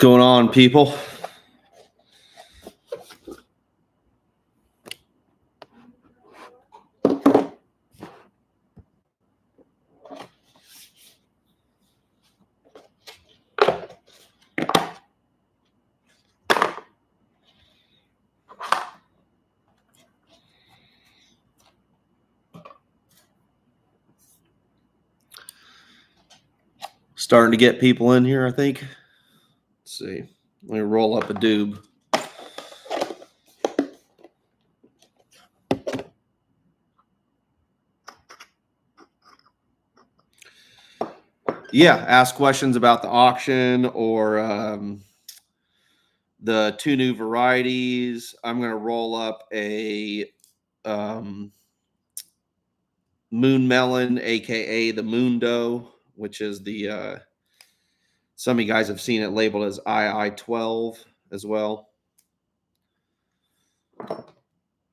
going on, people? Starting to get people in here, I think. Let's see. Let me roll up a doob. Yeah, ask questions about the auction or the two new varieties. I'm going to roll up a moon melon, aka the Mundo, which is the some of you guys have seen it labeled as II12 as well.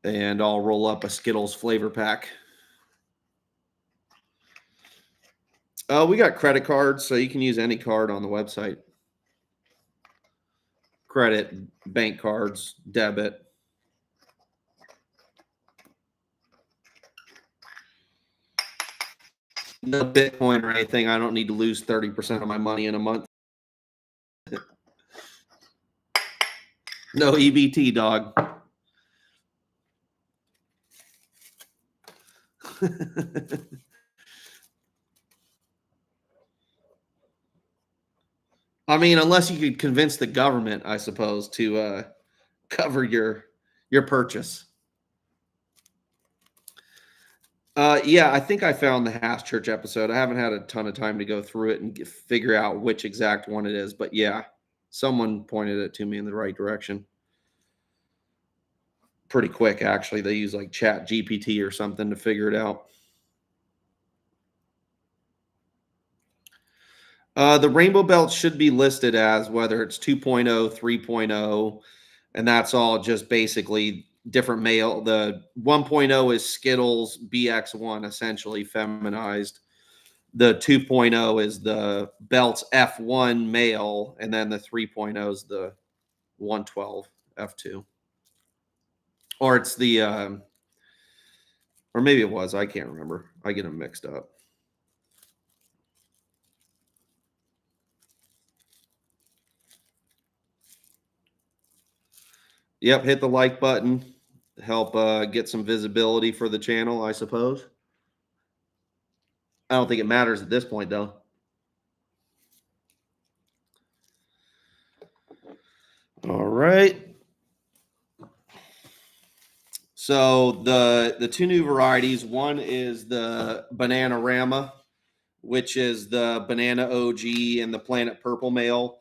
And I'll roll up a Skittles flavor pack. We got credit cards, so you can use any card on the website. Credit, bank cards, debit. No Bitcoin or anything. I don't need to lose 30% of my money in a month. No EBT, dog. I mean, unless you could convince the government, I suppose, to cover your purchase. Yeah, I think I found the Haas Church episode. I haven't had a ton of time to go through it and figure out which exact one it is, but yeah, someone pointed it to me in the right direction. Pretty quick, actually. They use like Chat GPT or something to figure it out. The rainbow belts should be listed as whether it's 2.0, 3.0, and that's all just basically different male. The 1.0 is Skittles BX1, essentially feminized. The 2.0 is the belts F1 male, and then the 3.0 is the 112 F2. Or it's the, or maybe it was, I can't remember. I get them mixed up. Yep, hit the like button. Help get some visibility for the channel, I suppose. I don't think it matters at this point, though. All right. So the two new varieties, one is the Bananarama, which is the Banana OG and the Planet Purple male.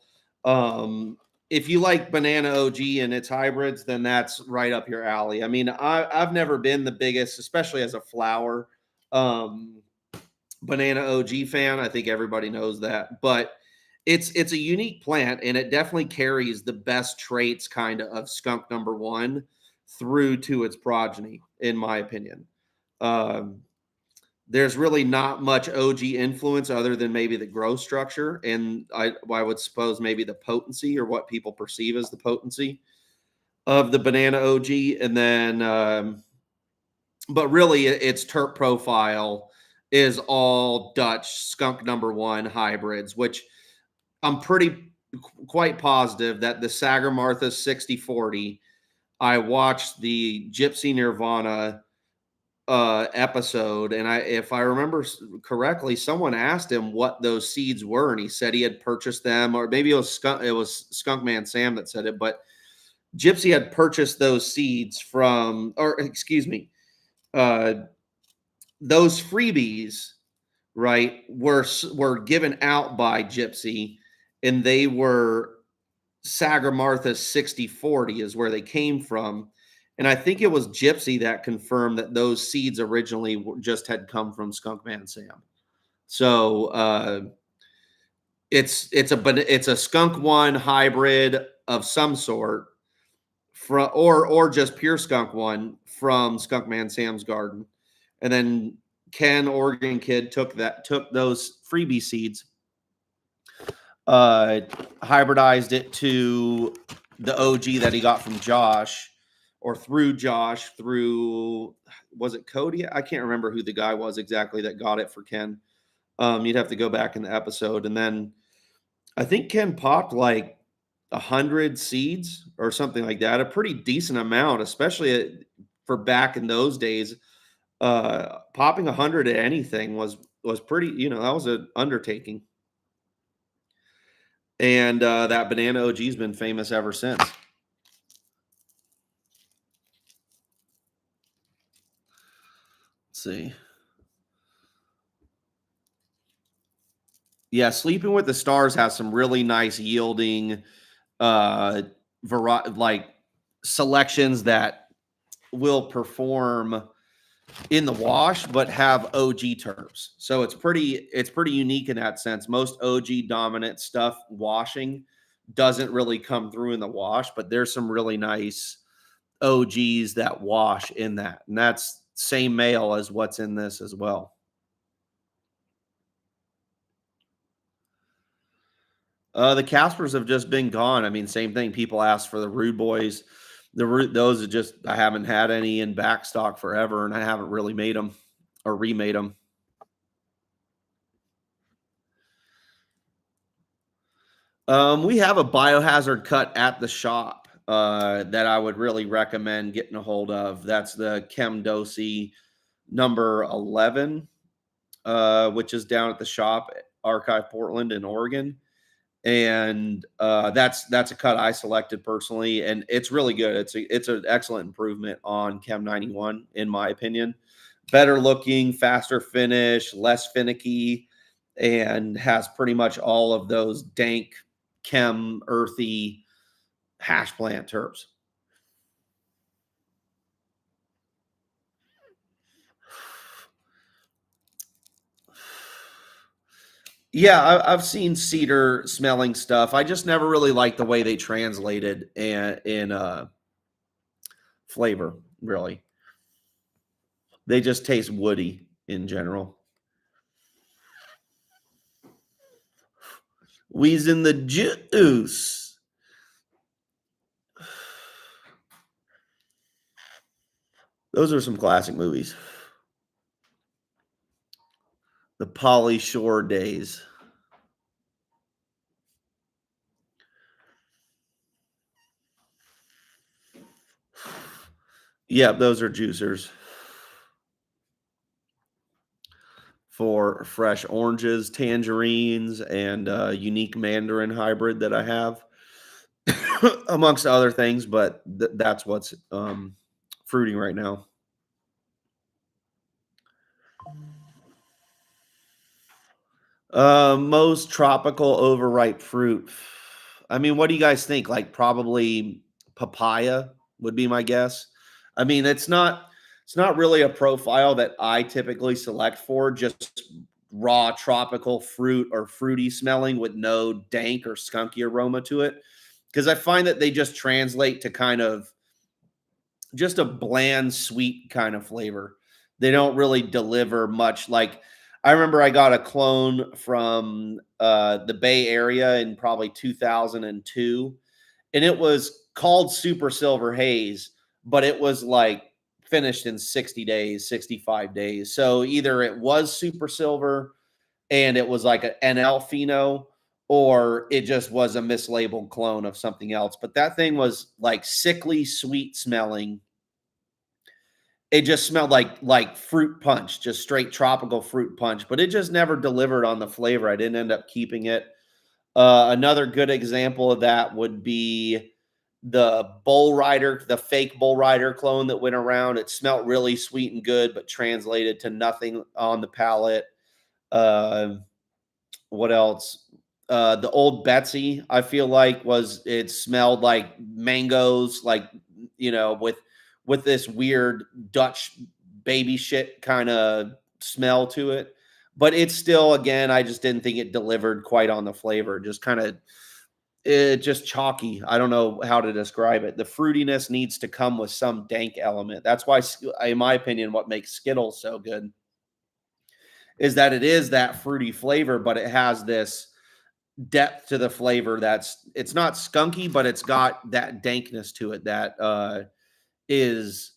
If you like Banana OG and its hybrids, then that's right up your alley. I mean, I've never been the biggest, especially as a flower, Banana OG fan. I think everybody knows that, but it's a unique plant, and it definitely carries the best traits kind of skunk number one through to its progeny, in my opinion. There's really not much OG influence other than maybe the growth structure, and I would suppose maybe the potency, or what people perceive as the potency of the Banana OG. And then, but really its terp profile is all Dutch skunk number one hybrids, which I'm quite positive that the Sagarmartha 6040, I watched the Gypsy Nirvana episode, and if I remember correctly, someone asked him what those seeds were, and he said he had purchased them, or maybe it was Skunk Man Sam that said it, but Gypsy had purchased those seeds from, or excuse me, those freebies, right, were given out by Gypsy, and they were Sagarmartha 6040 is where they came from. And I think it was Gypsy that confirmed that those seeds originally just had come from Skunk Man Sam. So it's a Skunk One hybrid of some sort, or just pure Skunk One from Skunk Man Sam's garden. And then Ken, Oregon Kid, took those freebie seeds, uh, hybridized it to the OG that he got from Josh, or through Josh, through, was it Cody? I can't remember who the guy was exactly that got it for Ken. You'd have to go back in the episode. And then I think Ken popped like 100 seeds or something like that, a pretty decent amount, especially for back in those days. Popping 100 at anything was pretty, that was an undertaking. And that banana OG's been famous ever since. Let's see. Yeah, Sleeping with the Stars has some really nice yielding like selections that will perform in the wash but have OG terps. So it's pretty unique in that sense. Most OG dominant stuff washing doesn't really come through in the wash, but there's some really nice OGs that wash in that. And that's same male as what's in this as well. The Caspers have just been gone. I mean, same thing. People ask for the Rude Boys. Those are just, I haven't had any in backstock forever, and I haven't really made them or remade them. We have a biohazard cut at the shop that I would really recommend getting a hold of. That's the Chem Dosi number 11, which is down at the shop, Archive Portland in Oregon. And that's a cut I selected personally, and it's really good. It's an excellent improvement on Chem 91 in my opinion. Better looking, faster finish, less finicky, and has pretty much all of those dank, chem, earthy hash plant terps. Yeah, I've seen cedar smelling stuff. I just never really liked the way they translated in flavor. Really, they just taste woody in general. Wheezing the juice. Those are some classic movies. The Polly Shore days. Yeah, those are juicers for fresh oranges, tangerines, and unique mandarin hybrid that I have, amongst other things. But that's what's fruiting right now. Most tropical overripe fruit. I mean, what do you guys think? Like probably papaya would be my guess. I mean, it's not really a profile that I typically select for, just raw tropical fruit or fruity smelling with no dank or skunky aroma to it. Because I find that they just translate to kind of just a bland, sweet kind of flavor. They don't really deliver much. Like I remember I got a clone from the Bay Area in probably 2002, and it was called Super Silver Haze, but it was like finished in 60 days, 65 days. So either it was Super Silver and it was like an NL Pheno, or it just was a mislabeled clone of something else. But that thing was like sickly sweet smelling. It just smelled like fruit punch, just straight tropical fruit punch, but it just never delivered on the flavor. I didn't end up keeping it. Another good example of that would be the Bull Rider, the fake Bull Rider clone that went around. It smelled really sweet and good, but translated to nothing on the palate. Uh, what else? The Old Betsy, I feel like it smelled like mangoes, like with this weird Dutch baby shit kind of smell to it. But it's still, again, I just didn't think it delivered quite on the flavor. Just kind of just chalky. I don't know how to describe it. The fruitiness needs to come with some dank element. That's why, in my opinion, what makes Skittles so good is that it is that fruity flavor, but it has depth to the flavor. It's not skunky, but it's got that dankness to it that is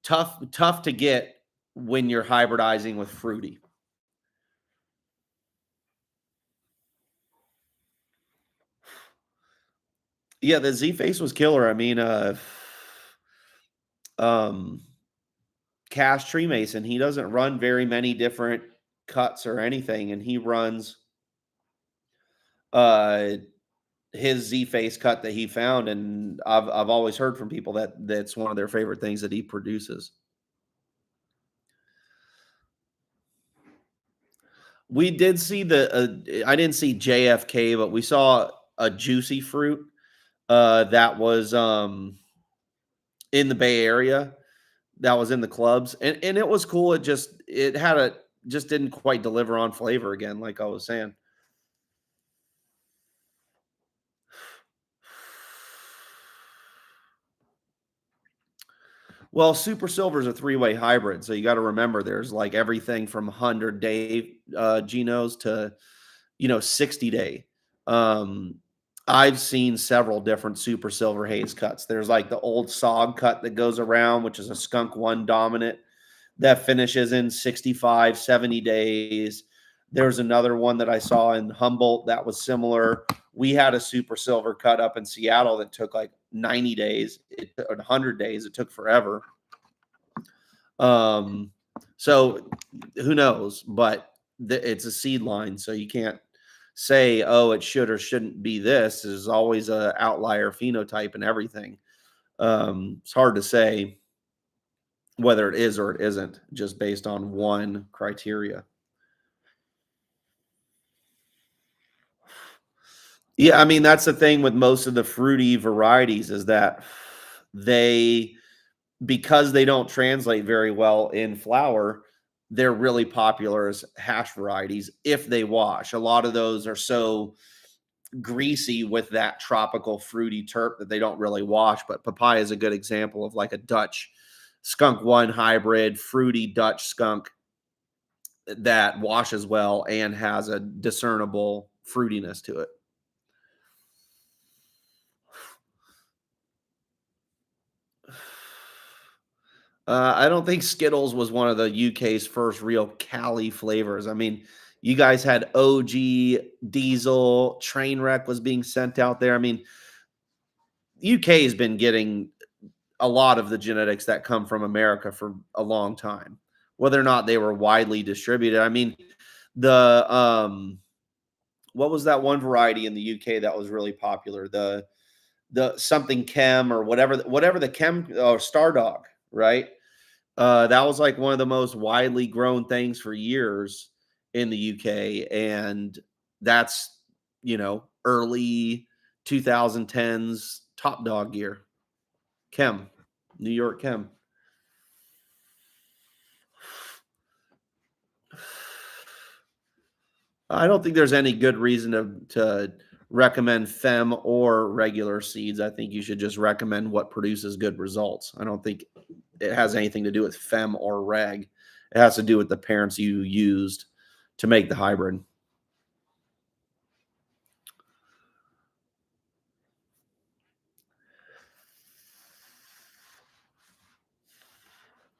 tough to get when you're hybridizing with fruity. Yeah, the Z face was killer. I mean, um, Cash Tree Mason, he doesn't run very many different cuts or anything, and he runs uh his Z face cut that he found, and I've always heard from people that that's one of their favorite things that he produces. We did see I didn't see JFK, but we saw a juicy fruit that was in the Bay Area, that was in the clubs, and it was cool. It had a just didn't quite deliver on flavor again, like I was saying. Well, Super Silver is a three-way hybrid, so you got to remember there's like everything from 100-day genos to 60-day. Um, I've seen several different Super Silver haze cuts. There's like the old SOG cut that goes around, which is a skunk one dominant that finishes in 65, 70 days. There's another one that I saw in Humboldt that was similar. We had a Super Silver cut up in Seattle that took like 90 days, 100 days. It took forever. Um, so who knows? But it's a seed line, so you can't say, oh, it should or shouldn't be this. There's always a outlier phenotype and everything. It's hard to say whether it is or it isn't just based on one criteria. Yeah, I mean that's the thing with most of the fruity varieties is that they because they don't translate very well in flower, they're really popular as hash varieties if they wash. A lot of those are so greasy with that tropical fruity terp that they don't really wash, but papaya is a good example of like a Dutch skunk one hybrid fruity Dutch skunk that washes well and has a discernible fruitiness to it. I don't think Skittles was one of the UK's first real Cali flavors. I mean, you guys had OG, Diesel, Trainwreck was being sent out there. I mean, UK has been getting a lot of the genetics that come from America for a long time, whether or not they were widely distributed. I mean, the what was that one variety in the UK that was really popular? The something Chem or whatever the Chem or Stardog, right? That was like one of the most widely grown things for years in the UK, and that's early 2010s top dog gear. Chem, New York Chem. I don't think there's any good reason to recommend Fem or regular seeds. I think you should just recommend what produces good results. I don't think it has anything to do with Fem or Reg. It has to do with the parents you used to make the hybrid.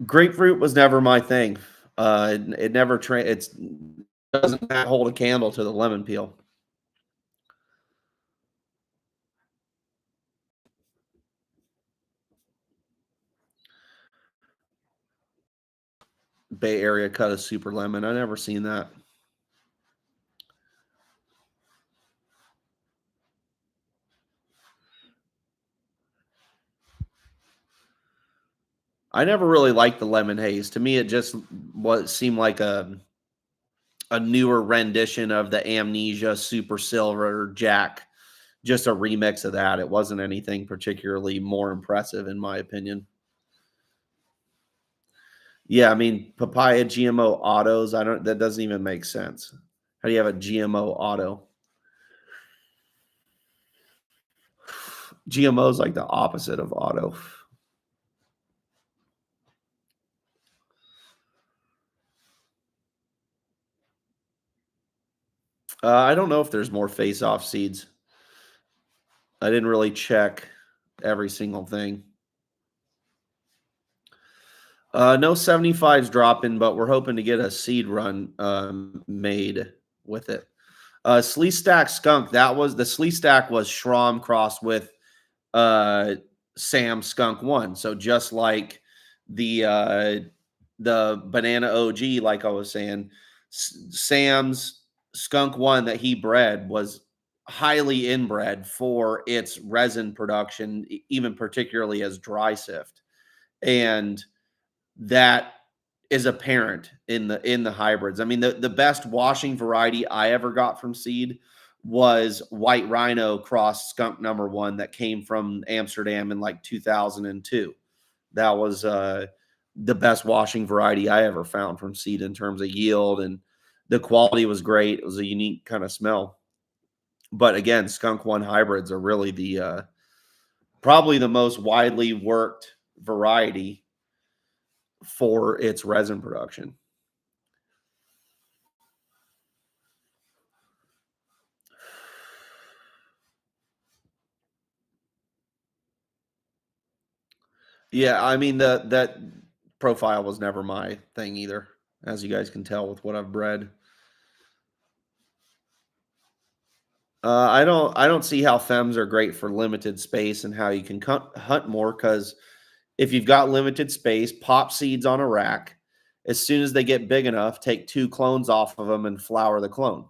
Grapefruit was never my thing. It never it's doesn't hold a candle to the lemon peel. Bay Area cut a super lemon. I never seen that. I never really liked the lemon haze. To me, it just was seemed like a newer rendition of the Amnesia Super Silver Jack, just a remix of that. It wasn't anything particularly more impressive, in my opinion. Yeah, I mean, papaya GMO autos. I don't. That doesn't even make sense. How do you have a GMO auto? GMO is like the opposite of auto. I don't know if there's more face-off seeds. I didn't really check every single thing. No 75s dropping, but we're hoping to get a seed run made with it. Slee Stack Skunk, that was the Slee Stack was Schramm crossed with uh Sam Skunk One. So just like the uh the Banana OG, like I was saying, Sam's Skunk One that he bred was highly inbred for its resin production, even particularly as dry sift. And that is apparent in the hybrids. I mean, the best washing variety I ever got from seed was White Rhino cross skunk number one that came from Amsterdam in like 2002. That was the best washing variety I ever found from seed in terms of yield, and the quality was great. It was a unique kind of smell. But again, skunk one hybrids are really the probably the most widely worked variety for its resin production. Yeah, I mean that profile was never my thing either, as you guys can tell with what I've bred. I don't see how femmes are great for limited space and how you can hunt more because if you've got limited space, pop seeds on a rack. As soon as they get big enough, take two clones off of them and flower the clone.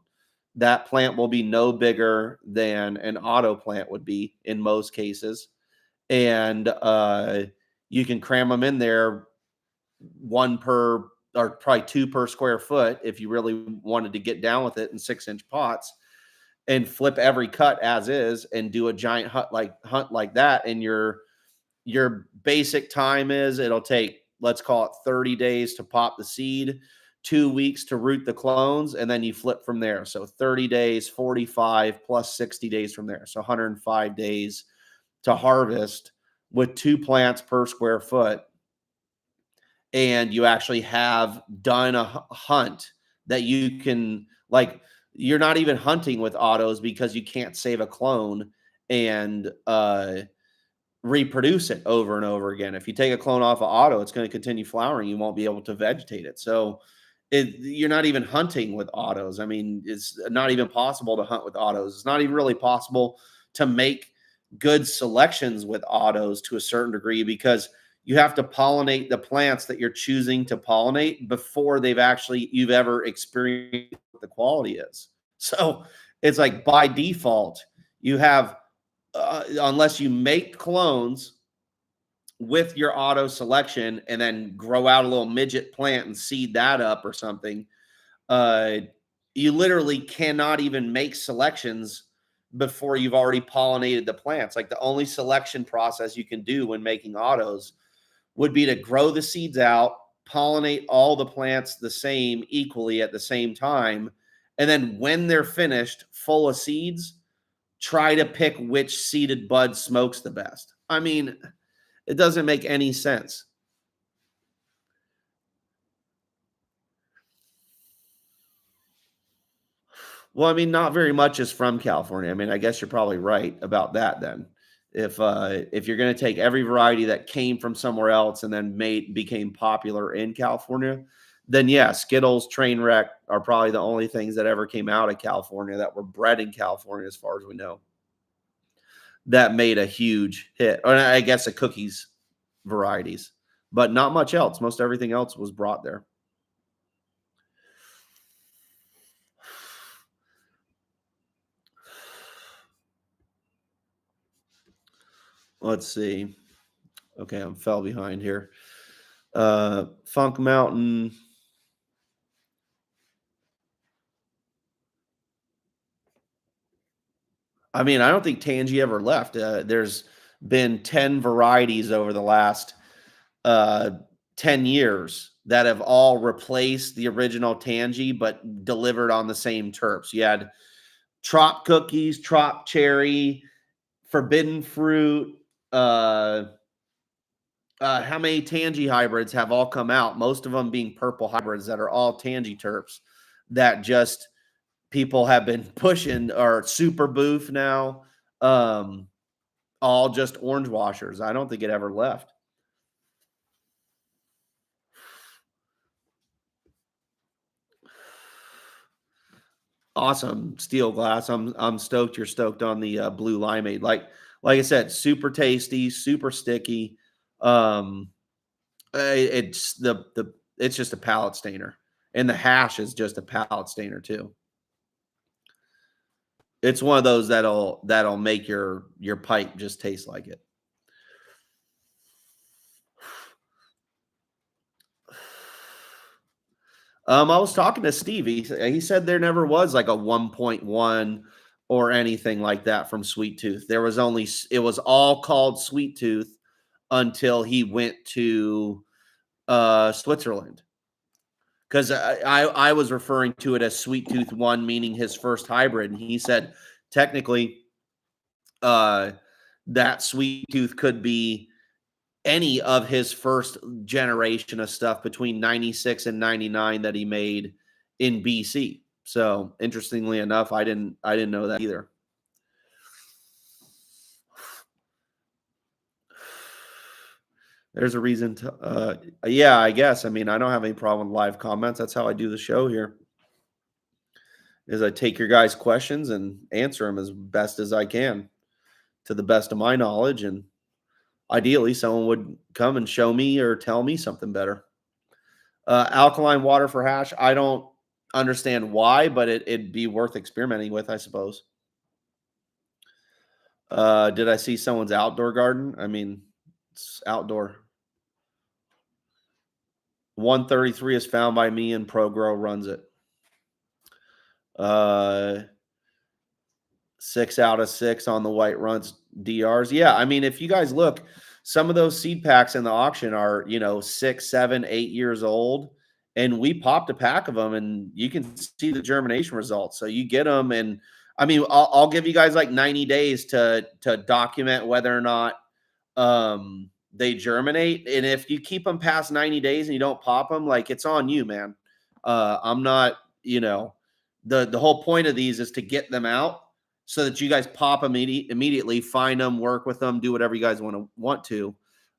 That plant will be no bigger than an auto plant would be in most cases, and you can cram them in there one per or probably two per square foot if you really wanted to get down with it in 6-inch pots and flip every cut as is and do a giant hunt like that. And your basic time is it'll take, let's call it 30 days to pop the seed, 2 weeks to root the clones, and then you flip from there. So 30 days, 45 plus 60 days from there. So 105 days to harvest with two plants per square foot, and you actually have done a hunt that you can, like, you're not even hunting with autos because you can't save a clone and reproduce it over and over again. If you take a clone off of auto, it's going to continue flowering. You won't be able to vegetate it. So you're not even hunting with autos. I mean, it's not even possible to hunt with autos. It's not even really possible to make good selections with autos to a certain degree because you have to pollinate the plants that you're choosing to pollinate before you've ever experienced what the quality is. So it's like by default, you have unless you make clones with your auto selection and then grow out a little midget plant and seed that up or something, uh, you literally cannot even make selections before you've already pollinated the plants. Like the only selection process you can do when making autos would be to grow the seeds out, pollinate all the plants the same equally at the same time, and then when they're finished, full of seeds, try to pick which seeded bud smokes the best. I mean, it doesn't make any sense. Well, I mean, not very much is from California. I mean, I guess you're probably right about that then. If you're going to take every variety that came from somewhere else and then made became popular in California, then yeah, Skittles, Trainwreck are probably the only things that ever came out of California that were bred in California, as far as we know, that made a huge hit. Or I guess the cookies varieties, but not much else. Most everything else was brought there. Let's see. Okay, I'm fell behind here. Funk Mountain. I mean, I don't think Tangy ever left. There's been 10 varieties over the last uh, 10 years that have all replaced the original Tangy but delivered on the same terps. You had Trop Cookies, Trop Cherry, Forbidden Fruit. Uh, how many Tangy hybrids have all come out? Most of them being purple hybrids that are all Tangy terps that just people have been pushing are super boof now. Um, all just orange washers. I don't think it ever left. Awesome steel glass. I'm stoked you're stoked on the blue limeade. Like I said, super tasty, super sticky. Um, it's the it's just a palate stainer, and the hash is just a palate stainer too. It's one of those that'll make your pipe just taste like it. I was talking to Steve. He said there never was like a 1.1 or anything like that from Sweet Tooth. There was only it was all called Sweet Tooth until he went to Switzerland. Because I was referring to it as Sweet Tooth One, meaning his first hybrid, and he said technically uh, that Sweet Tooth could be any of his first generation of stuff between 96 and 99 that he made in BC. So interestingly enough, I didn't know that either. There's a reason to yeah, I guess. I mean, I don't have any problem with live comments. That's how I do the show here. Is I take your guys' questions and answer them as best as I can to the best of my knowledge, and ideally someone would come and show me or tell me something better. Alkaline water for hash. I don't understand why, but it'd be worth experimenting with, I suppose. Did I see someone's outdoor garden? I mean, it's outdoor. 133 is found by me and ProGrow runs it. Uh, 6 out of 6 on the white runs DRs. Yeah, I mean, if you guys look, some of those seed packs in the auction are 6, 7, 8 years old, and we popped a pack of them, and you can see the germination results. So you get them, and I mean, I'll give you guys like 90 days to document whether or not they germinate, and if you keep them past 90 days and you don't pop them, like it's on you, man. I'm not, the whole point of these is to get them out so that you guys pop them immediately, find them, work with them, do whatever you guys want to,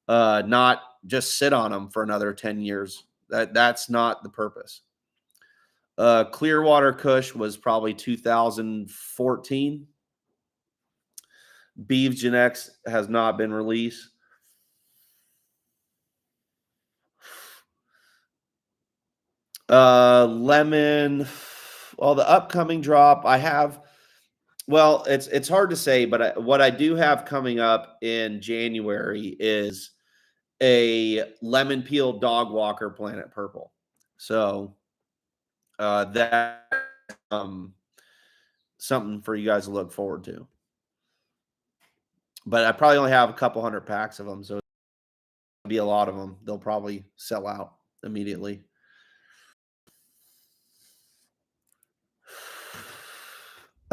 not just sit on them for another 10 years. That's not the purpose. Clearwater Kush was probably 2014. Beeves Gen X has not been released. Lemon. Well, the upcoming drop I have. Well, it's hard to say, but what I do have coming up in January is a lemon peel dog walker Planet Purple. So that something for you guys to look forward to. But I probably only have a couple hundred packs of them, so it'll be a lot of them. They'll probably sell out immediately.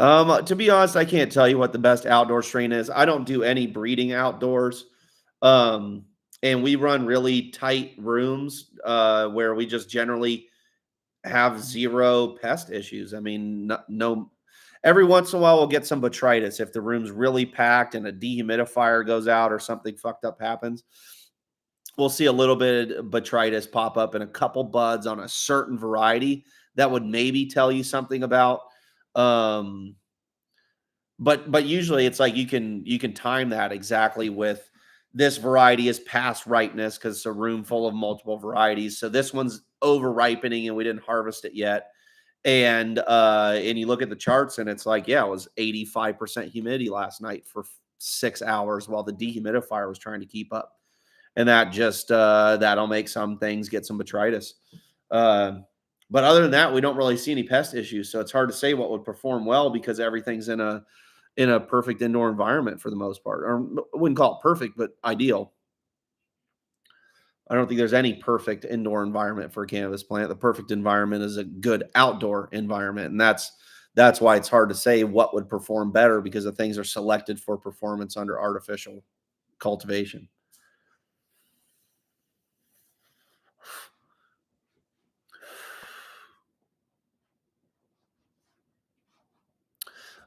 To be honest, I can't tell you what the best outdoor strain is. I don't do any breeding outdoors. Um, and we run really tight rooms where we just generally have zero pest issues. I mean, no, every once in a while we'll get some botrytis if the room's really packed and a dehumidifier goes out or something fucked up happens. We'll see a little bit of botrytis pop up in a couple buds on a certain variety that would maybe tell you something about um but usually it's like you can time that exactly with this variety is past ripeness because it's a room full of multiple varieties. So this one's over ripening and we didn't harvest it yet. And you look at the charts and it's like, yeah, it was 85% humidity last night for 6 hours while the dehumidifier was trying to keep up. And that just that'll make some things get some botrytis. Uh, but other than that, we don't really see any pest issues. So it's hard to say what would perform well because everything's in a perfect indoor environment for the most part. Or I wouldn't call it perfect, but ideal. I don't think there's any perfect indoor environment for a cannabis plant. The perfect environment is a good outdoor environment, and that's why it's hard to say what would perform better because the things are selected for performance under artificial cultivation.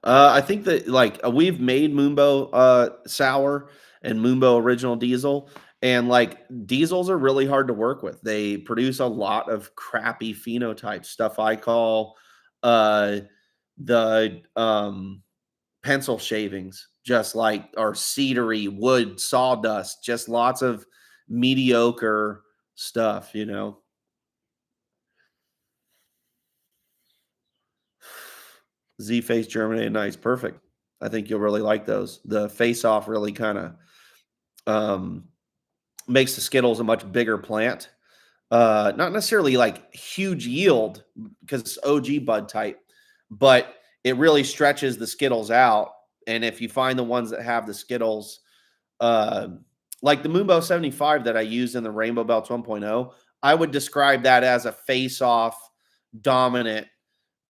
I think that like we've made Moonbow sour and Moonbow original diesel, and like diesels are really hard to work with. They produce a lot of crappy phenotype stuff. I call uh the pencil shavings, just like or cedary wood sawdust, just lots of mediocre stuff. Z face germinated nice, perfect. I think you'll really like those. The face off really kind of um, makes the Skittles a much bigger plant. Not necessarily like huge yield because it's OG bud type, but it really stretches the Skittles out. And if you find the ones that have the Skittles, uh, like the Moonbow 75 that I used in the Rainbow Belts 1.0, I would describe that as a face off dominant,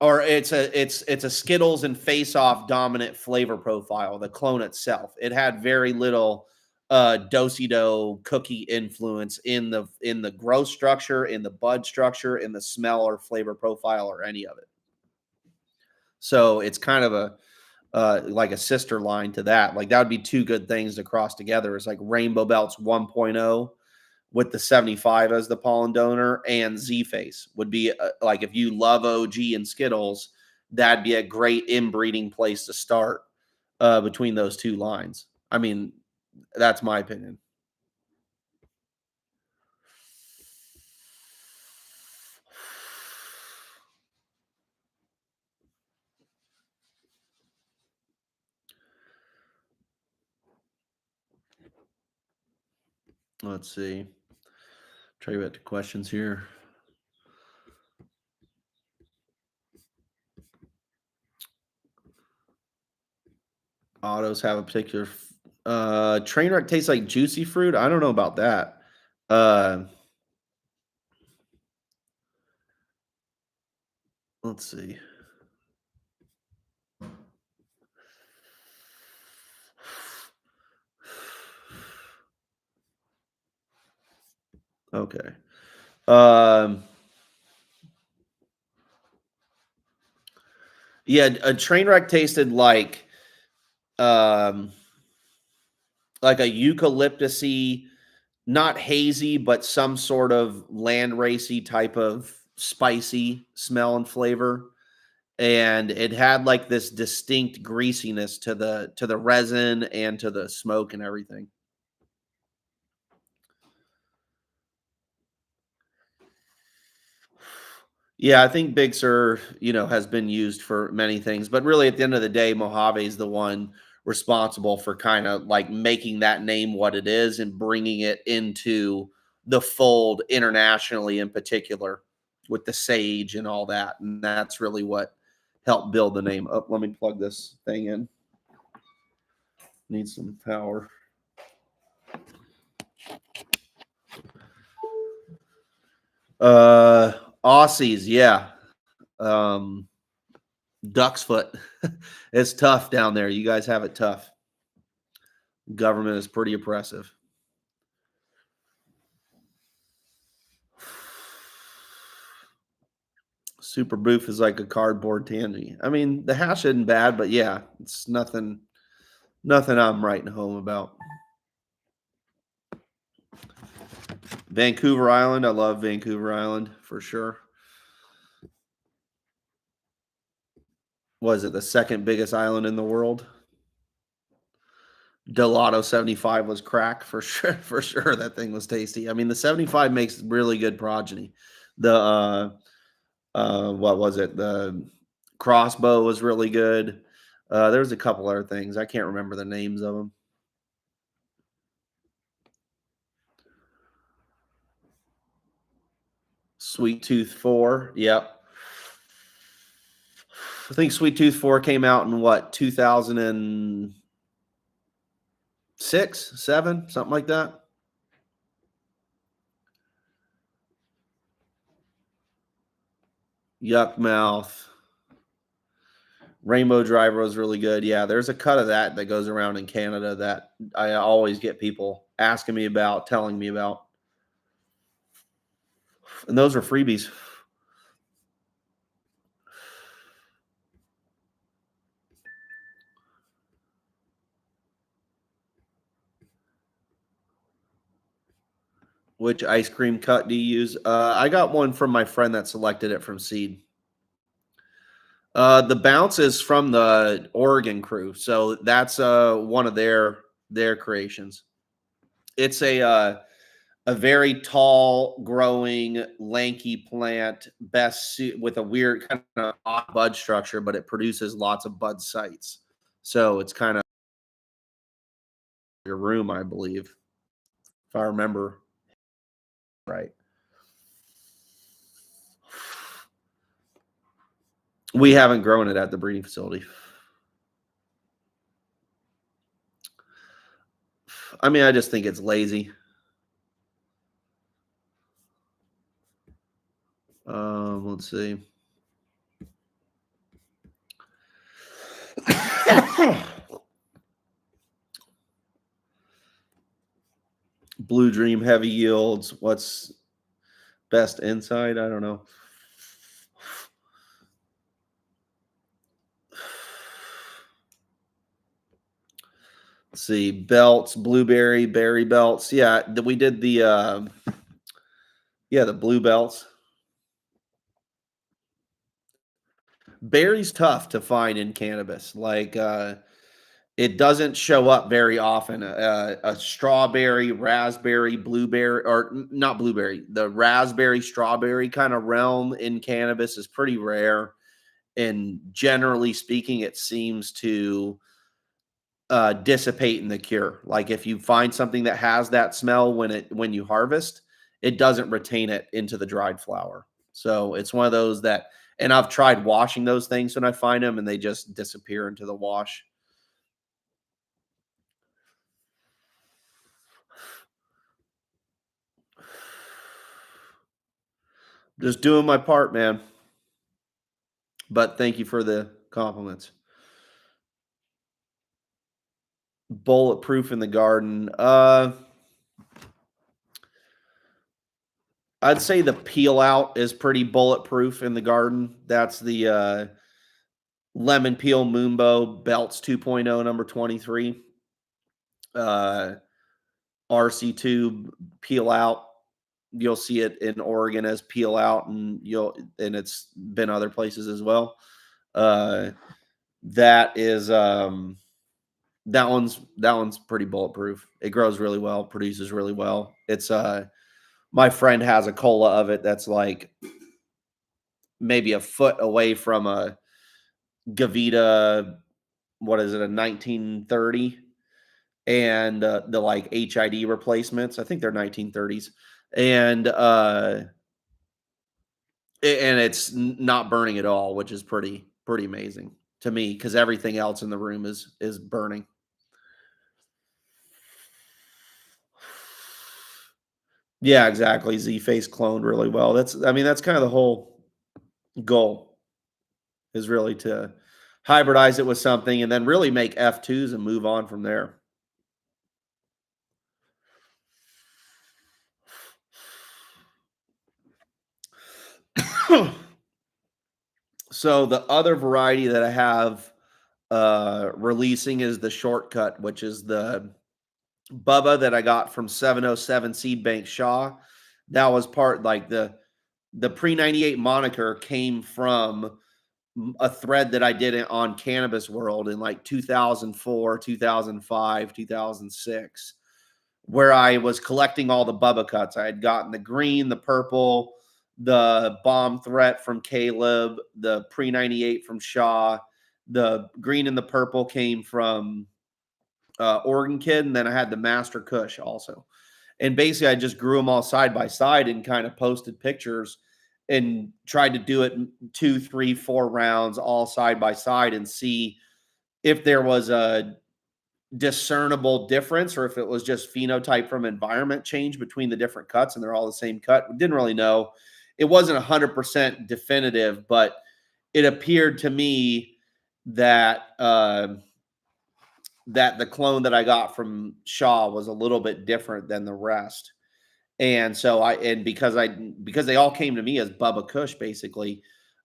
or it's a Skittles and Face Off dominant flavor profile, the clone itself. It had very little do cookie influence in the growth structure, in the bud structure, in the smell or flavor profile or any of it. So it's kind of a like a sister line to that. Like that would be two good things to cross together. It's like Rainbow Belts 1.0 with the 75 as the pollen donor, and Z Face would be like if you love OG and Skittles, that'd be a great inbreeding place to start between those two lines. I mean, that's my opinion. Let's see. Try you about the questions here. Autos have a particular train wreck tastes like juicy fruit. I don't know about that. Uh, let's see. Okay. Um, yeah, a train wreck tasted um like a eucalyptusy, not hazy, but some sort of land racy type of spicy smell and flavor. And it had like this distinct greasiness to the resin and to the smoke and everything. Yeah, I think Big Sur, has been used for many things, but really at the end of the day, Mojave is the one responsible for kind of like making that name what it is and bringing it into the fold internationally, in particular with the sage and all that. And that's really what helped build the name. Oh, let me plug this thing in. Need some power. Uh, Aussies, yeah. Um, Duck's foot. It's tough down there. You guys have it tough. Government is pretty oppressive. Super Boof is like a cardboard tangy. I mean, the hash isn't bad, but yeah, it's nothing I'm writing home about. Vancouver Island, I love Vancouver Island for sure. Was it the second biggest island in the world? Gelato 75 was crack for sure. For sure, that thing was tasty. I mean, the 75 makes really good progeny. The what was it? The crossbow was really good. There was a couple other things. I can't remember the names of them. Sweet Tooth 4. Yep. I think Sweet Tooth 4 came out in what, 2006, 7, something like that. Yuck Mouth. Rainbow Driver was really good. Yeah, there's a cut of that goes around in Canada that I always get people asking me about, telling me about. And those are freebies. Which ice cream cut do you use? I got one from my friend that selected it from seed. The bounce is from the Oregon crew, so that's one of their creations. It's a very tall, growing, lanky plant, with a weird kind of odd bud structure, but it produces lots of bud sites. So it's kind of your room, I believe, if I remember right. We haven't grown it at the breeding facility. I mean, I just think it's lazy. Let's see. Blue Dream heavy yields. What's best inside? I don't know. Let's see. Belts, blueberry, berry belts. Yeah, we did the blue belts. Berry's tough to find in cannabis. Like it doesn't show up very often. A strawberry, raspberry, blueberry, or not blueberry, the raspberry, strawberry kind of realm in cannabis is pretty rare. And generally speaking, it seems to dissipate in the cure. Like if you find something that has that smell when you harvest, it doesn't retain it into the dried flower. So it's one of those that, and I've tried washing those things when I find them, and they just disappear into the wash. Just doing my part, man. But thank you for the compliments. Bulletproof in the garden. I'd say the peel out is pretty bulletproof in the garden. That's the lemon peel Moonbow Belts 2.0 number 23. Uh RC tube peel out. You'll see it in Oregon as peel out, and it's been other places as well. Uh that is that one's pretty bulletproof. It grows really well, produces really well. It's my friend has a cola of it that's like maybe a foot away from a Gavita, what is it, a 1930, and the like HID replacements. I think they're 1930s, and and it's not burning at all, which is pretty amazing to me because everything else in the room is burning. Yeah, exactly. Z face cloned really well. I mean, that's kind of the whole goal, is really to hybridize it with something and then really make F2s and move on from there. So the other variety that I have releasing is the shortcut, which is the Bubba that I got from 707 Seed Bank Shaw. That was part, like, the pre 98 moniker came from a thread that I did it on Cannabis World in like 2004, 2005, 2006, where I was collecting all the Bubba cuts. I had gotten the green, the purple, the bomb threat from Caleb, the pre 98 from Shaw. The green and the purple came from Oregon Kid, and then I had the Master Kush also. And basically, I just grew them all side by side and kind of posted pictures and tried to do it 2, 3, 4 rounds all side by side and see if there was a discernible difference or if it was just phenotype from environment change between the different cuts and they're all the same cut. We didn't really know. It wasn't 100% definitive, but it appeared to me that that the clone that I got from Shaw was a little bit different than the rest. And so because they all came to me as Bubba Kush, basically,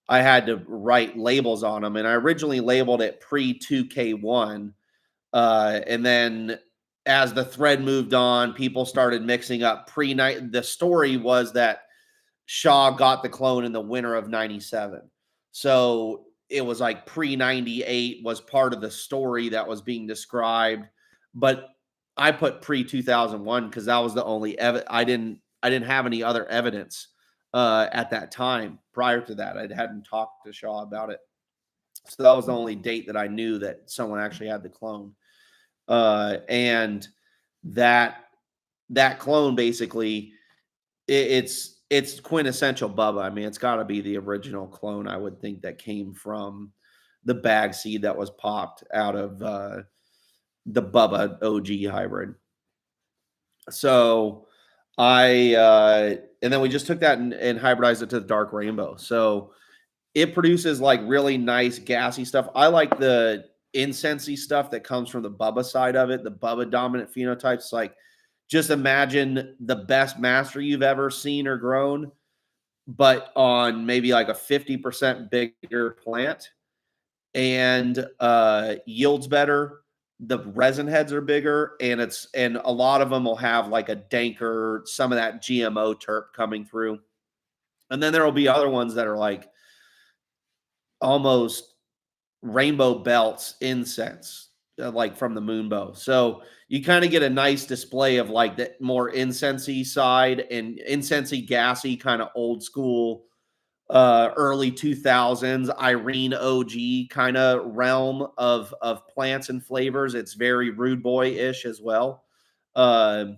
I had to write labels on them. And I originally labeled it pre 2K1. And then as the thread moved on, people started mixing up pre-night. The story was that Shaw got the clone in the winter of 97. So it was like pre 98 was part of the story that was being described. But I put pre 2001 because that was the only I didn't have any other evidence at that time. Prior to that, I hadn't talked to Shaw about it. So that was the only date that I knew that someone actually had the clone. And that that clone basically it's quintessential Bubba. I mean, it's got to be the original clone. I would think that came from the bag seed that was popped out of the Bubba OG hybrid. So and then we just took that and hybridized it to the dark rainbow. So it produces like really nice gassy stuff. I like the incensey stuff that comes from the Bubba side of it, the Bubba dominant phenotypes. Like, just imagine the best master you've ever seen or grown, but on maybe like a 50% bigger plant, and yields better. The resin heads are bigger, and a lot of them will have like a danker, some of that GMO terp coming through. And then there will be other ones that are like almost rainbow belts incense, like from the moonbow. So you kind of get a nice display of like the more incensey side and incensey gassy kind of old school early 2000s Irene OG kind of realm of plants and flavors. It's very rude boy-ish as well. Um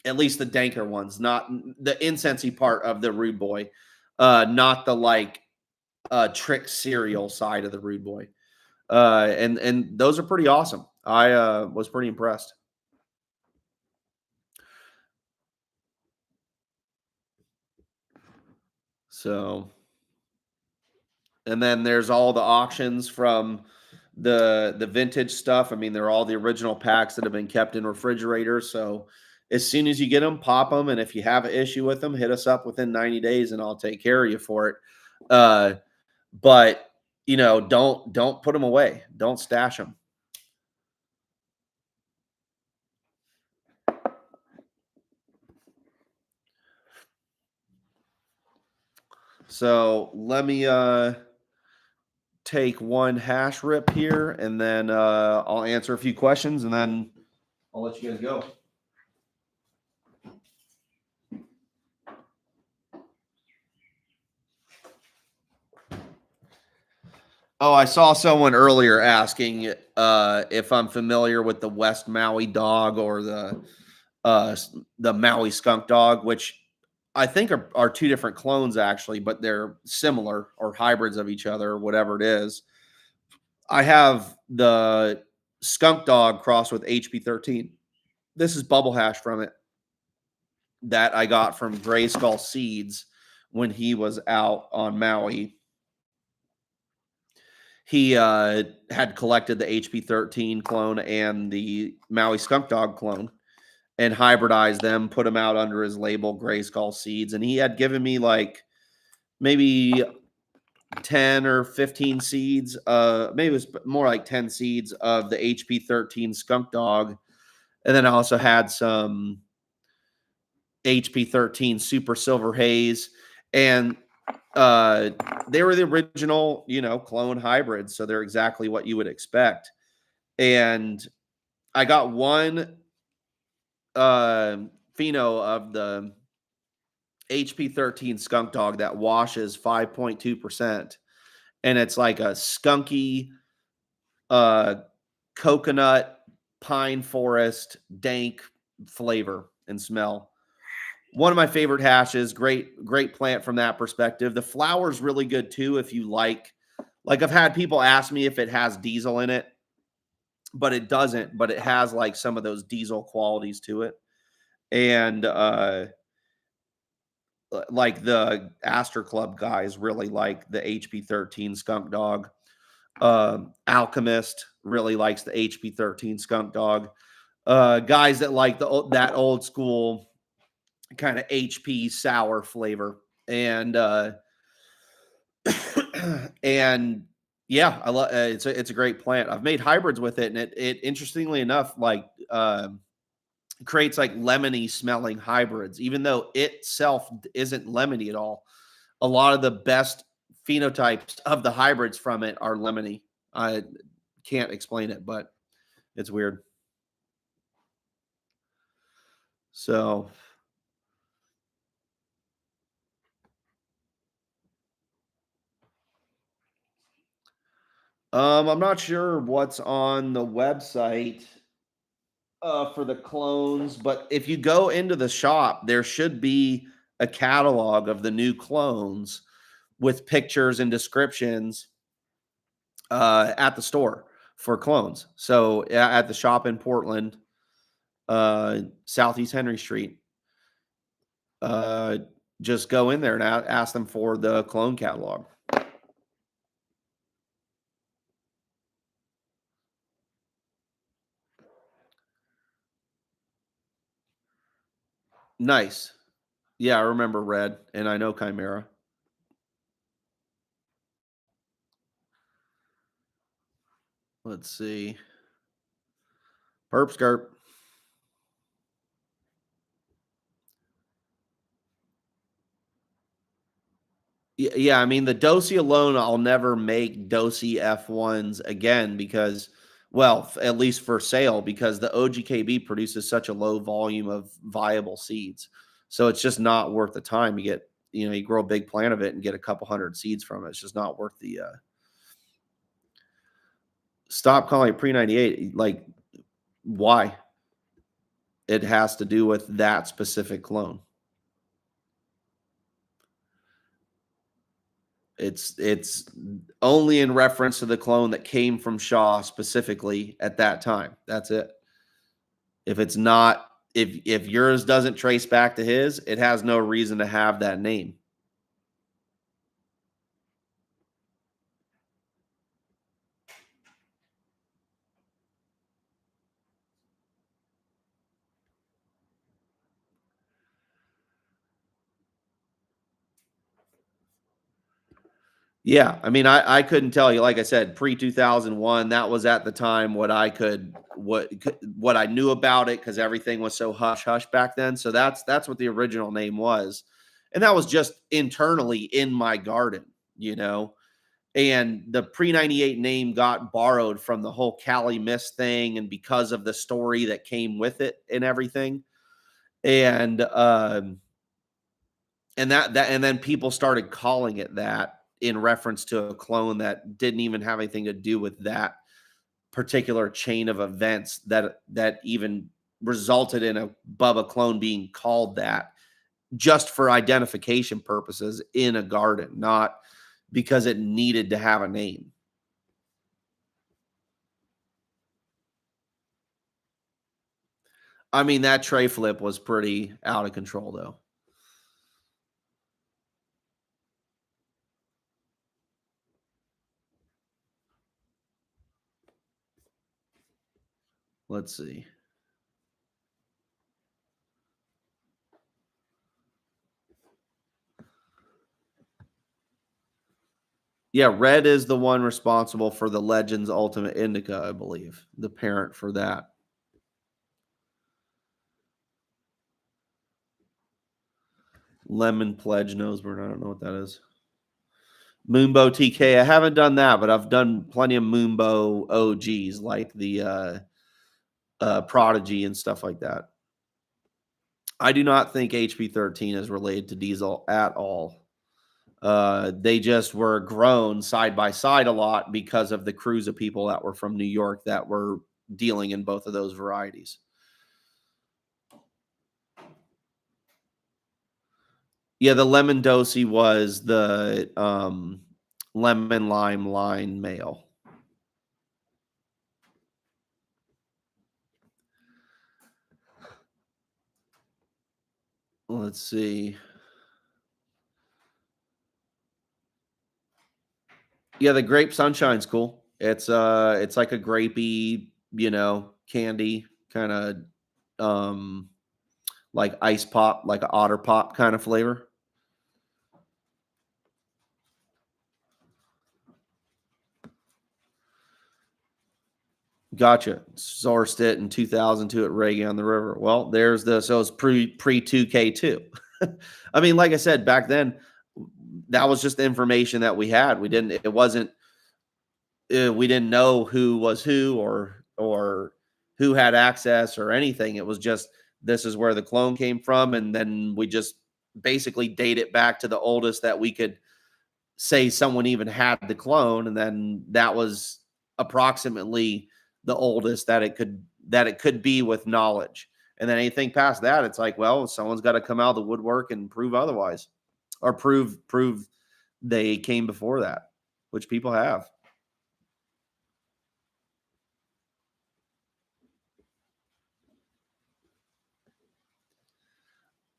at least the danker ones, not the incensey part of the rude boy, not the like trick cereal side of the rude boy. And those are pretty awesome. I was pretty impressed. So, and then there's all the auctions from the vintage stuff. I mean, they're all the original packs that have been kept in refrigerators. So as soon as you get them, pop them, and if you have an issue with them, hit us up within 90 days, and I'll take care of you for it. Uh, but don't put them away. Don't stash them. So let me take one hash rip here, and then I'll answer a few questions, and then I'll let you guys go. Oh, I saw someone earlier asking if I'm familiar with the West Maui dog or uh, the Maui skunk dog, which I think are two different clones actually, but they're similar or hybrids of each other, whatever it is. I have the skunk dog crossed with HP13. This is bubble hash from it that I got from Gray Skull Seeds when he was out on Maui. He had collected the HP13 clone and the Maui Skunk Dog clone and hybridized them, put them out under his label Gray Skull Seeds. And he had given me like maybe 10 or 15 seeds. Maybe it was more like 10 seeds of the HP13 Skunk Dog. And then I also had some HP13 Super Silver Haze. And they were the original, clone hybrids. So they're exactly what you would expect. And I got one pheno of the HP13 skunk dog that washes 5.2%. And it's like a skunky, uh, coconut, pine forest, dank flavor and smell. One of my favorite hashes. Great plant from that perspective. The flower's really good too. If you like I've had people ask me if it has diesel in it, but it doesn't, but it has like some of those diesel qualities to it. And like the Astor Club guys really like the HP13 skunk dog. Alchemist really likes the HP13 skunk dog. Guys that like that old school kind of HP sour flavor. And and Yeah, I love it's a great plant. I've made hybrids with it, and it interestingly enough, like creates like lemony smelling hybrids, even though itself isn't lemony at all. A lot of the best phenotypes of the hybrids from it are lemony. I can't explain it, but it's weird. So, I'm not sure what's on the website for the clones, but if you go into the shop, there should be a catalog of the new clones with pictures and descriptions at the store for clones. So at the shop in Portland, Southeast Henry Street, uh, just go in there and ask them for the clone catalog. Nice. Yeah, I remember Red, and I know Chimera. Let's see. Perp skirt. Yeah, I mean the Dosey alone, I'll never make Dosey F1s again because, well, at least for sale, because the OGKB produces such a low volume of viable seeds, so it's just not worth the time. You get, you grow a big plant of it and get a couple hundred seeds from it. It's just not worth the. Stop calling it pre 98. Like, why? It has to do with that specific clone. It's only in reference to the clone that came from Shaw specifically at that time. That's it. If it's not, if yours doesn't trace back to his, it has no reason to have that name. Yeah, I mean, I couldn't tell you. Like I said, pre 2001, that was at the time what I knew about it because everything was so hush hush back then. So that's what the original name was, and that was just internally in my garden, you know. And the pre 98 name got borrowed from the whole Cali Mist thing, and because of the story that came with it and everything, and and then people started calling it that in reference to a clone that didn't even have anything to do with that particular chain of events that even resulted in a Bubba clone being called that just for identification purposes in a garden, not because it needed to have a name. I mean, that tray flip was pretty out of control, though. Let's see. Yeah, red is the one responsible for the Legends Ultimate Indica, I believe. The parent for that. Lemon Pledge Noseburn. I don't know what that is. Moonbow TK. I haven't done that, but I've done plenty of Moonbow OGs like the Prodigy and stuff like that. I do not think HP 13 is related to Diesel at all. They just were grown side by side a lot because of the crews of people that were from New York that were dealing in both of those varieties. Yeah, the lemon dosey was the lemon lime line male. Let's see. Yeah, the grape sunshine's cool. It's like a grapey, candy kind of like ice pop, like a otter pop kind of flavor. Gotcha. Sourced it in 2002 at Reagan on the River. Well, there's the so it's pre 2K2. I mean, like I said, back then, that was just the information that we had. It wasn't we didn't know who was who or who had access or anything. It was just this is where the clone came from, and then we just basically date it back to the oldest that we could say someone even had the clone, and then that was approximately the oldest that it could be with knowledge. And then anything past that, it's like, well, someone's got to come out of the woodwork and prove otherwise, or prove they came before that, which people have.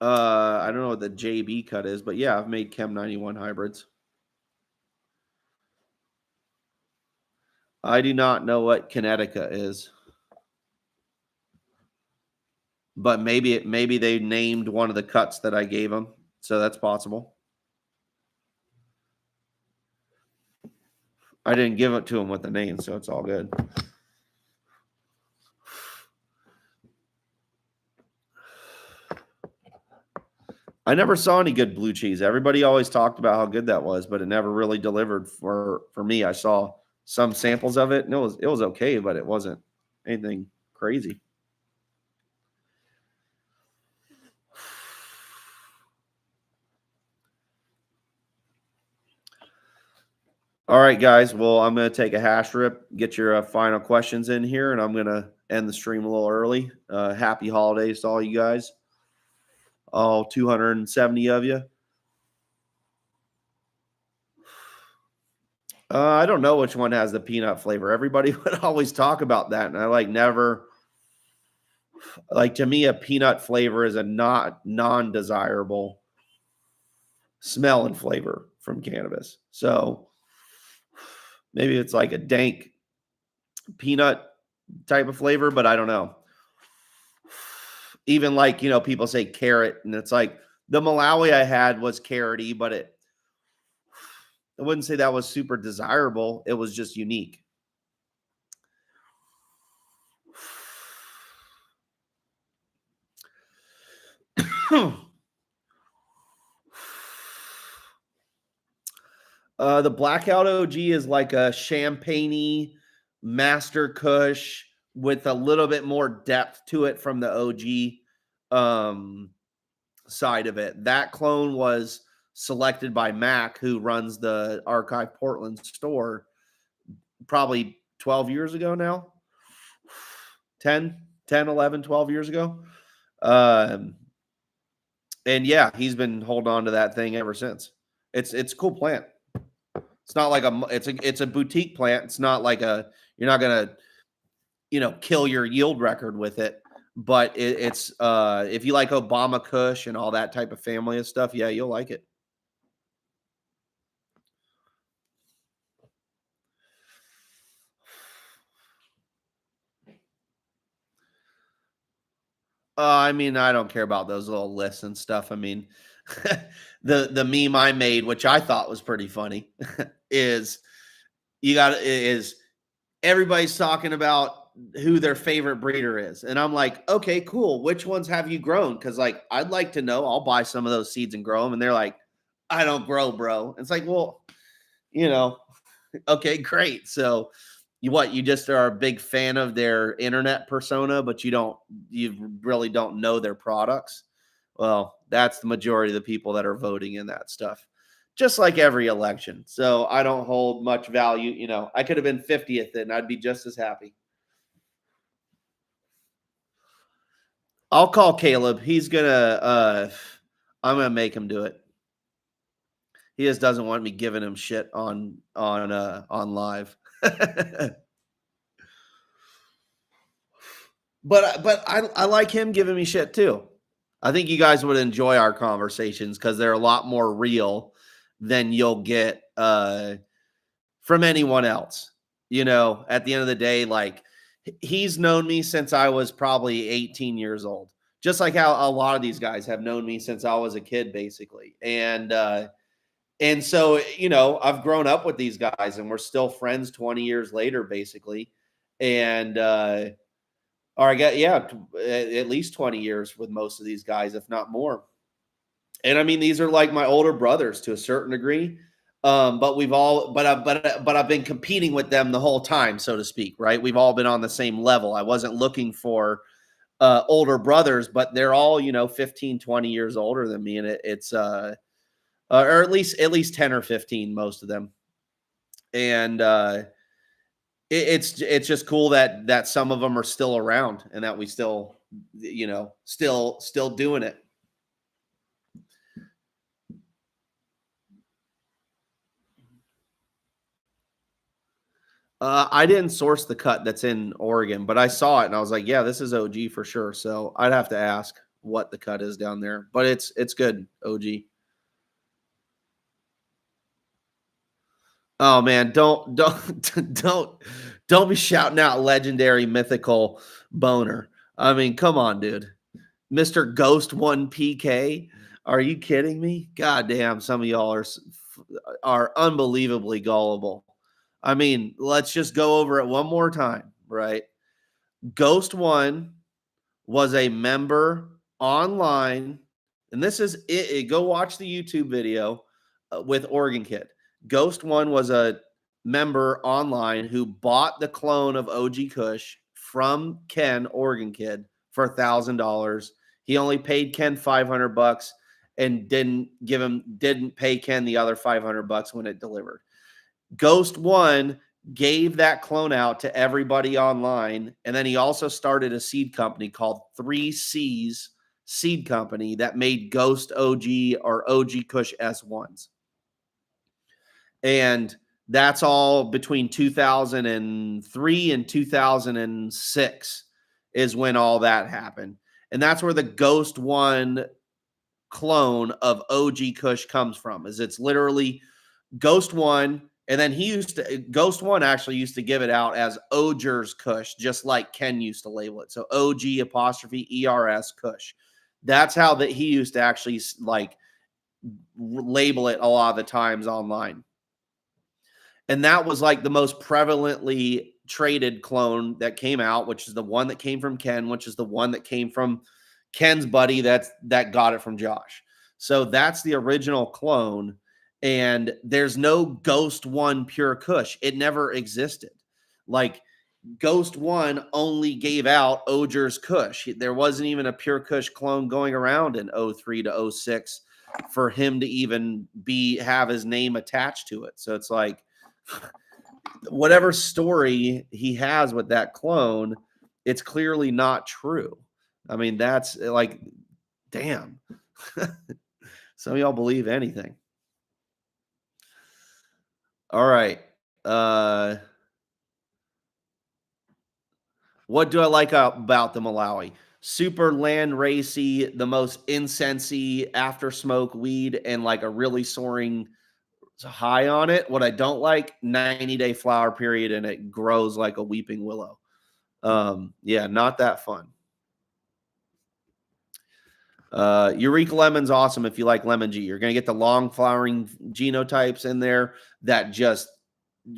I don't know what the JB cut is, but yeah, I've made Chem 91 hybrids. I do not know what Kinetica is, but maybe they named one of the cuts that I gave them, so that's possible. I didn't give it to them with the name, so it's all good. I never saw any good blue cheese. Everybody always talked about how good that was, but it never really delivered for me. I saw some samples of it, and it was okay, but it wasn't anything crazy. All right, guys. Well, I'm going to take a hash rip, get your final questions in here, and I'm going to end the stream a little early. Happy holidays to all you guys, all 270 of you. I don't know which one has the peanut flavor. Everybody would always talk about that, and I never to me a peanut flavor is a not non-desirable smell and flavor from cannabis. So maybe it's like a dank peanut type of flavor, but I don't know. Even people say carrot, and it's like the Malawi I had was carroty, but I wouldn't say that was super desirable. It was just unique. The Blackout OG is like a champagne master kush with a little bit more depth to it from the OG side of it. That clone was selected by Mac, who runs the Archive Portland store, probably 12 years ago now. 10, 11, 12 years ago. And yeah, he's been holding on to that thing ever since. It's a cool plant. It's not like it's a boutique plant. It's not like you're not gonna kill your yield record with it. But it's if you like Obama Kush and all that type of family of stuff, yeah, you'll like it. I mean, I don't care about those little lists and stuff. I mean, the meme I made, which I thought was pretty funny, is everybody's talking about who their favorite breeder is, and I'm like, okay, cool. Which ones have you grown? Because I'd like to know. I'll buy some of those seeds and grow them. And they're like, I don't grow, bro. It's like, well, okay, great. So you just are a big fan of their internet persona, but you really don't know their products. Well, that's the majority of the people that are voting in that stuff, just like every election. So I don't hold much value. I could have been 50th and I'd be just as happy. I'll call Caleb. I'm gonna make him do it. He just doesn't want me giving him shit on live. But I like him giving me shit too. I think you guys would enjoy our conversations because they're a lot more real than you'll get from anyone else. At the end of the day, he's known me since I was probably 18 years old, just like how a lot of these guys have known me since I was a kid, basically. And so, I've grown up with these guys and we're still friends 20 years later, basically. And or I got yeah, at least 20 years with most of these guys, if not more. And I mean, these are like my older brothers to a certain degree. But we've all, but I've been competing with them the whole time, so to speak, right? We've all been on the same level. I wasn't looking for older brothers, but they're all, 15, 20 years older than me. And or at least 10 or 15, most of them. And it's just cool that some of them are still around and that we still, still doing it. I didn't source the cut that's in Oregon, but I saw it and I was like, yeah, this is OG for sure. So I'd have to ask what the cut is down there, but it's good, OG. Oh man, don't be shouting out legendary mythical boner. I mean, come on, dude. Mr. Ghost 1 PK. Are you kidding me? God damn, some of y'all are unbelievably gullible. I mean, let's just go over it one more time, right? Ghost 1 was a member online, and this is it. Go watch the YouTube video with Oregon Kid. Ghost One was a member online who bought the clone of OG Kush from Ken Oregon Kid for $1,000. He only paid Ken $500 and didn't pay Ken the other $500 when it delivered. Ghost One gave that clone out to everybody online. And then he also started a seed company called 3C's Seed Company that made Ghost OG or OG Kush S1s. And that's all between 2003 and 2006 is when all that happened. And that's where the Ghost One clone of OG Kush comes from. Is it's literally Ghost One, and then Ghost One actually used to give it out as Oger's Kush, just like Ken used to label it. So OG apostrophe ERS Kush. That's how that he used to actually like label it a lot of the times online. And that was like the most prevalently traded clone that came out, which is the one that came from Ken, which is the one that came from Ken's buddy that got it from Josh. So that's the original clone. And there's no Ghost One Pure Kush. It never existed. Like Ghost One only gave out Oger's Kush. There wasn't even a Pure Kush clone going around in 03 to 06 for him to even have his name attached to it. So it's like whatever story he has with that clone, it's clearly not true. I mean, that's like, damn. Some of y'all believe anything. All right. Uh, what do I like about the Malawi? Super land racy, the most incensey after smoke weed, and like a really soaring high on it. What I don't like, 90-day flower period, and it grows like a weeping willow. Yeah, not that fun. Eureka Lemon's awesome if you like lemon G. You're going to get the long flowering genotypes in there that just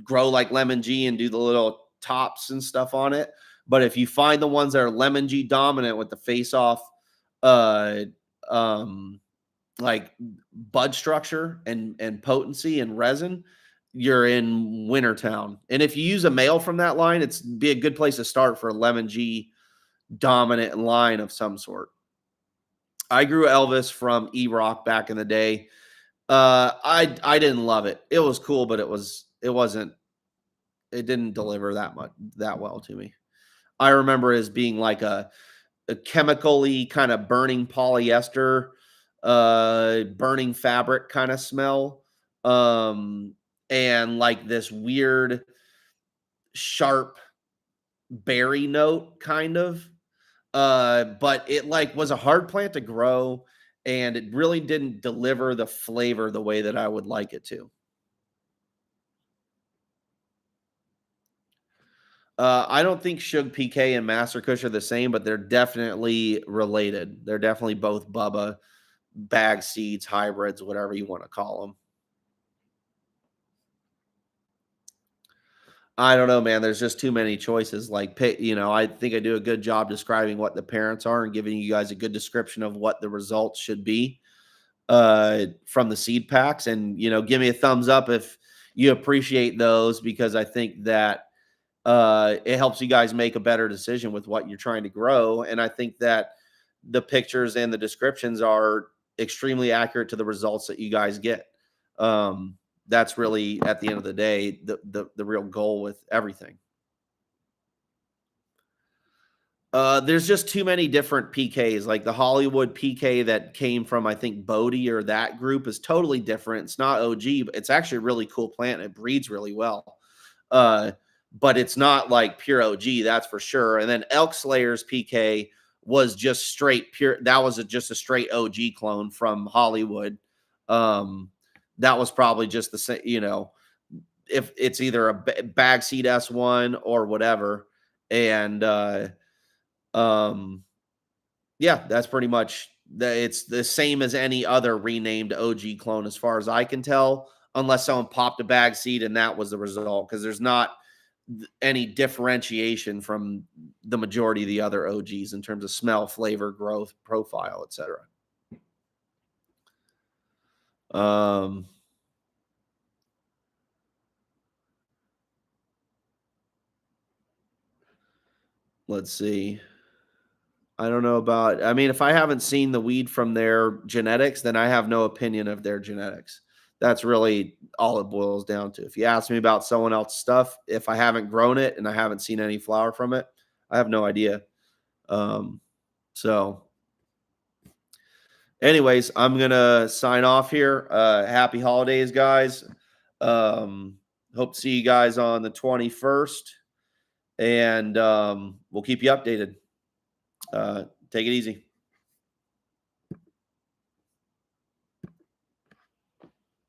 grow like lemon G and do the little tops and stuff on it. But if you find the ones that are lemon G dominant with the face off, uh, um, like bud structure and potency and resin, you're in Wintertown. And if you use a male from that line, it's be a good place to start for a lemon G dominant line of some sort. I grew Elvis from E-Rock back in the day. I didn't love it. It was cool, but it didn't deliver that well to me. I remember it as being like a chemically kind of burning polyester, burning fabric kind of smell. And like this weird sharp berry note kind of. But it like was a hard plant to grow and it really didn't deliver the flavor the way that I would like it to. I don't think Suge PK and Master Kush are the same, but they're definitely related. They're definitely both Bubba bag seeds, hybrids, whatever you want to call them. I don't know, man. There's just too many choices. Like, I think I do a good job describing what the parents are and giving you guys a good description of what the results should be from the seed packs. And give me a thumbs up if you appreciate those, because I think that it helps you guys make a better decision with what you're trying to grow. And I think that the pictures and the descriptions are extremely accurate to the results that you guys get. That's really, at the end of the day, the real goal with everything. There's just too many different PKs. Like the Hollywood PK that came from, I think, Bodie or that group is totally different. It's not OG, but it's actually a really cool plant. It breeds really well. Uh, but it's not like pure OG, that's for sure. And then Elk Slayer's PK was just straight pure. That was just a straight OG clone from Hollywood. Um, that was probably just the same, if it's either a bag seed S1 or whatever. And um, yeah, that's pretty much it's the same as any other renamed OG clone as far as I can tell, unless someone popped a bag seed and that was the result, because there's not any differentiation from the majority of the other OGs in terms of smell, flavor, growth, profile, etc. Um, let's see. I don't know about, I mean, if I haven't seen the weed from their genetics, then I have no opinion of their genetics. That's really all it boils down to. If you ask me about someone else's stuff, if I haven't grown it and I haven't seen any flower from it, I have no idea. Um, so, anyways, I'm gonna sign off here. Happy holidays, guys. Um, hope to see you guys on the 21st, and we'll keep you updated. Take it easy.